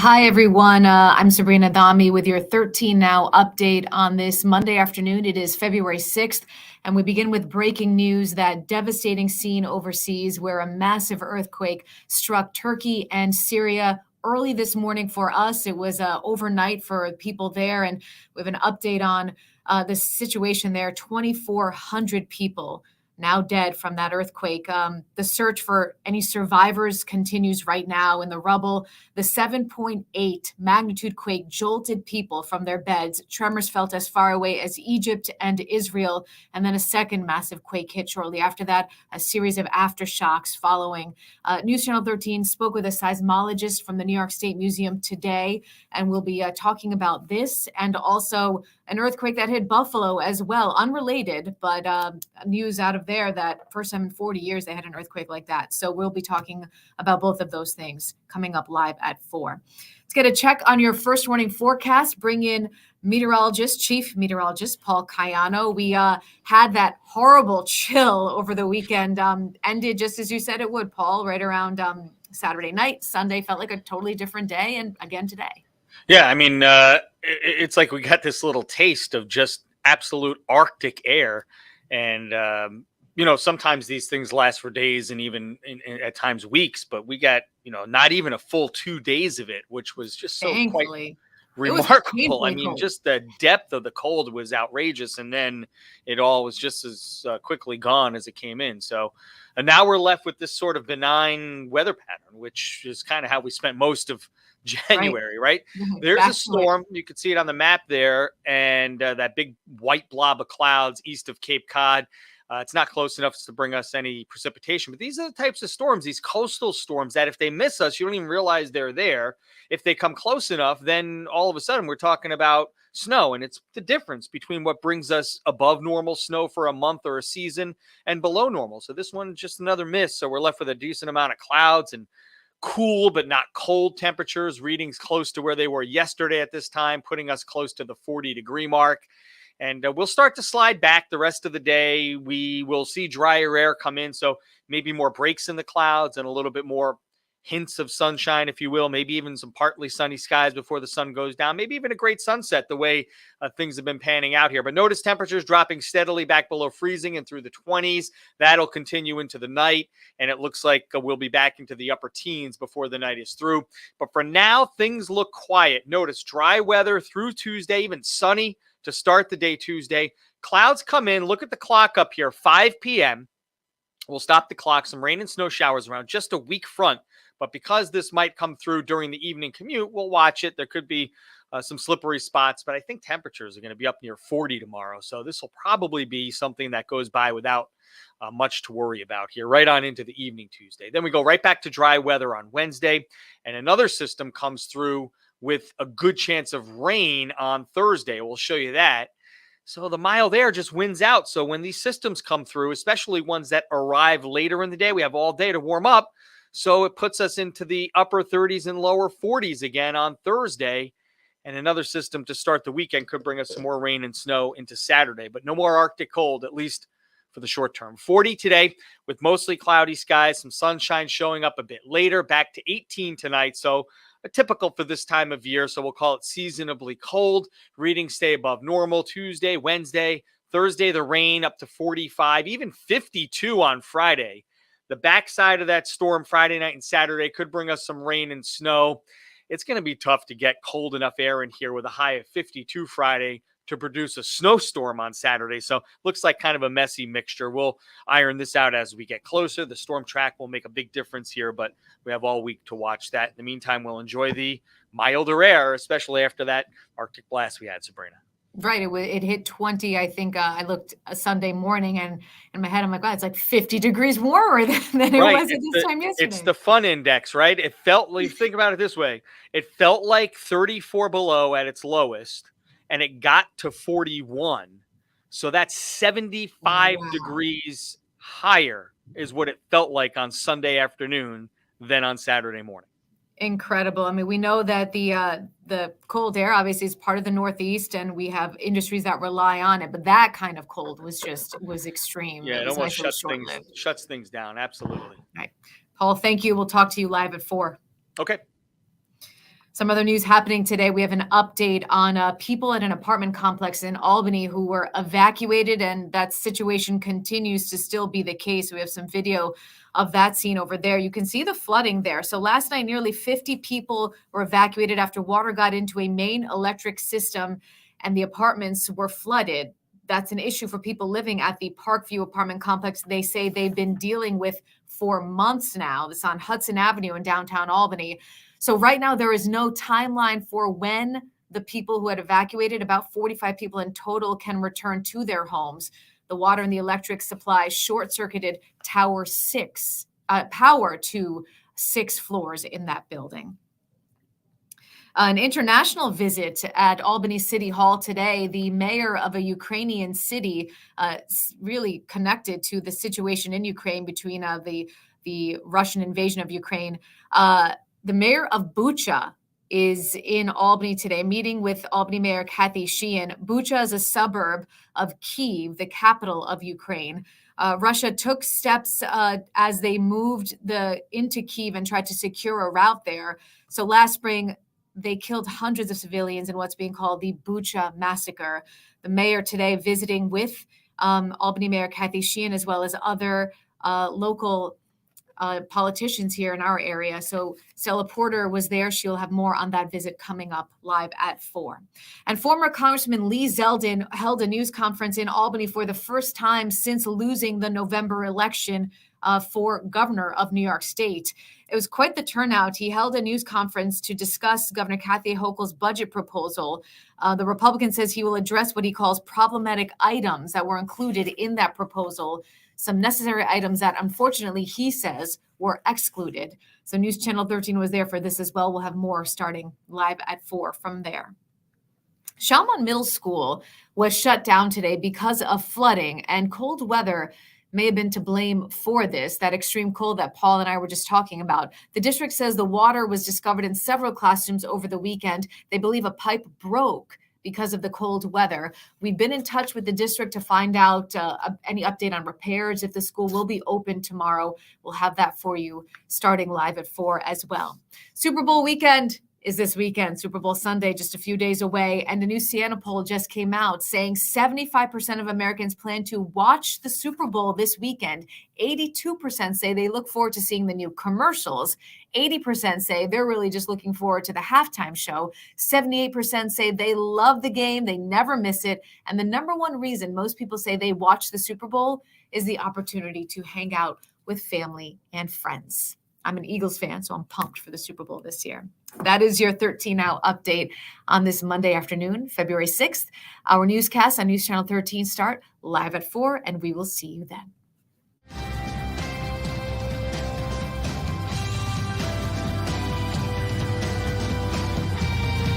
Hi, everyone. I'm Sabrina Dami with your 13 Now update on this Monday afternoon. It is February 6th, and we begin with breaking news: that devastating scene overseas where a massive earthquake struck Turkey and Syria early this morning for us. It was overnight for people there, and we have an update on the situation there. 2,400 people now dead from that earthquake. The search for any survivors continues right now in the rubble. The 7.8 magnitude quake jolted people from their beds. Tremors felt as far away as Egypt and Israel. And then a second massive quake hit shortly after that, a series of aftershocks following. News Channel 13 spoke with a seismologist from the New York State Museum today, and we'll be talking about this and also an earthquake that hit Buffalo as well, unrelated, but news out of there that first time in 40 years they had an earthquake like that. So we'll be talking about both of those things coming up live at 4. Let's get a check on your first warning forecast. Bring in Chief Meteorologist Paul Cayano. We had that horrible chill over the weekend. Ended just as you said it would, Paul, right around Saturday night. Sunday felt like a totally different day, and again today. Yeah, I mean, it's like we got this little taste of just absolute Arctic air. And, sometimes these things last for days and even at times weeks, but we got, not even a full 2 days of it, which was just so Thankfully. quite remarkable. I Painfully mean, cold. just the depth of the cold was outrageous. And then it all was just as quickly gone as it came in. So, and now we're left with this sort of benign weather pattern, which is kind of how we spent most of January, right? There's a storm. You can see it on the map there. And that big white blob of clouds east of Cape Cod. It's not close enough to bring us any precipitation, but these are the types of storms, these coastal storms, that if they miss us, you don't even realize they're there. If they come close enough, then all of a sudden we're talking about snow. And it's the difference between what brings us above normal snow for a month or a season and below normal. So this one's just another miss. So we're left with a decent amount of clouds and cool but not cold temperatures, readings close to where they were yesterday at this time, putting us close to the 40-degree mark. And we'll start to slide back the rest of the day. We will see drier air come in, so maybe more breaks in the clouds and a little bit more hints of sunshine, if you will, maybe even some partly sunny skies before the sun goes down, maybe even a great sunset the way things have been panning out here. But notice temperatures dropping steadily back below freezing and through the 20s. That'll continue into the night, and it looks like we'll be back into the upper teens before the night is through. But for now, things look quiet. Notice dry weather through Tuesday, even sunny to start the day Tuesday. Clouds come in. Look at the clock up here, 5 p.m. We'll stop the clock. Some rain and snow showers around, just a weak front. But because this might come through during the evening commute, we'll watch it. There could be some slippery spots, but I think temperatures are going to be up near 40 tomorrow. So this will probably be something that goes by without much to worry about here, right on into the evening Tuesday. Then we go right back to dry weather on Wednesday, and another system comes through with a good chance of rain on Thursday. We'll show you that. So the mild air just wins out. So when these systems come through, especially ones that arrive later in the day, we have all day to warm up. So it puts us into the upper 30s and lower 40s again on Thursday. And another system to start the weekend could bring us some more rain and snow into Saturday, but no more Arctic cold, at least for the short term. 40 today with mostly cloudy skies, some sunshine showing up a bit later, back to 18 tonight. So typical for this time of year. So we'll call it seasonably cold. Readings stay above normal Tuesday, Wednesday, Thursday, the rain up to 45, even 52 on Friday. The backside of that storm Friday night and Saturday could bring us some rain and snow. It's going to be tough to get cold enough air in here with a high of 52 Friday to produce a snowstorm on Saturday. So looks like kind of a messy mixture. We'll iron this out as we get closer. The storm track will make a big difference here, but we have all week to watch that. In the meantime, we'll enjoy the milder air, especially after that Arctic blast we had, Sabrina. Right. It hit 20. I think I looked a Sunday morning, and in my head, I'm like, wow, it's like 50 degrees warmer than it was at this time yesterday. It's the fun index, right? It felt like, think about it this way. It felt like 34 below at its lowest, and it got to 41. So that's 75 degrees higher is what it felt like on Sunday afternoon than on Saturday morning. Incredible. I mean, we know that the cold air obviously is part of the Northeast, and we have industries that rely on it. But that kind of cold was extreme. Yeah, it almost shuts things down. Absolutely. All right. Paul, thank you. We'll talk to you live at 4. Okay. Some other news happening today. We have an update on people at an apartment complex in Albany who were evacuated, and that situation continues to still be the case. We have some video of that scene over there. You can see the flooding there. So last night, nearly 50 people were evacuated after water got into a main electric system and the apartments were flooded. That's an issue for people living at the Parkview apartment complex. They say they've been dealing with for months now. It's on Hudson Avenue in downtown Albany. So right now, there is no timeline for when the people who had evacuated, about 45 people in total, can return to their homes. The water and the electric supply short-circuited power to 6 floors in that building. An international visit at Albany City Hall today. The mayor of a Ukrainian city, really connected to the situation in Ukraine between the Russian invasion of Ukraine. The mayor of Bucha is in Albany today, meeting with Albany Mayor Kathy Sheehan. Bucha is a suburb of Kyiv, the capital of Ukraine. Russia took steps as they moved into Kyiv and tried to secure a route there. So last spring, they killed hundreds of civilians in what's being called the Bucha massacre. The mayor today visiting with Albany Mayor Kathy Sheehan, as well as other local politicians here in our area. So Stella Porter was there. She'll have more on that visit coming up live at 4. And former Congressman Lee Zeldin held a news conference in Albany for the first time since losing the November election for governor of New York State. It was quite the turnout. He held a news conference to discuss Governor Kathy Hochul's budget proposal. The Republican says he will address what he calls problematic items that were included in that proposal, some necessary items that, unfortunately, he says were excluded. So News Channel 13 was there for this as well. We'll have more starting live at 4 from there. Shalmon Middle School was shut down today because of flooding, and cold weather may have been to blame for this, that extreme cold that Paul and I were just talking about. The district says the water was discovered in several classrooms over the weekend. They believe a pipe broke because of the cold weather. We've been in touch with the district to find out any update on repairs. If the school will be open tomorrow, we'll have that for you starting live at 4 as well. Super Bowl weekend is this weekend. Super Bowl Sunday, just a few days away. And a new Siena Poll just came out saying 75% of Americans plan to watch the Super Bowl this weekend. 82% say they look forward to seeing the new commercials. 80% say they're really just looking forward to the halftime show. 78% say they love the game, they never miss it. And the number one reason most people say they watch the Super Bowl is the opportunity to hang out with family and friends. I'm an Eagles fan, so I'm pumped for the Super Bowl this year. That is your 13 Now update on this Monday afternoon, February 6th. Our newscasts on News Channel 13 start live at 4, and we will see you then.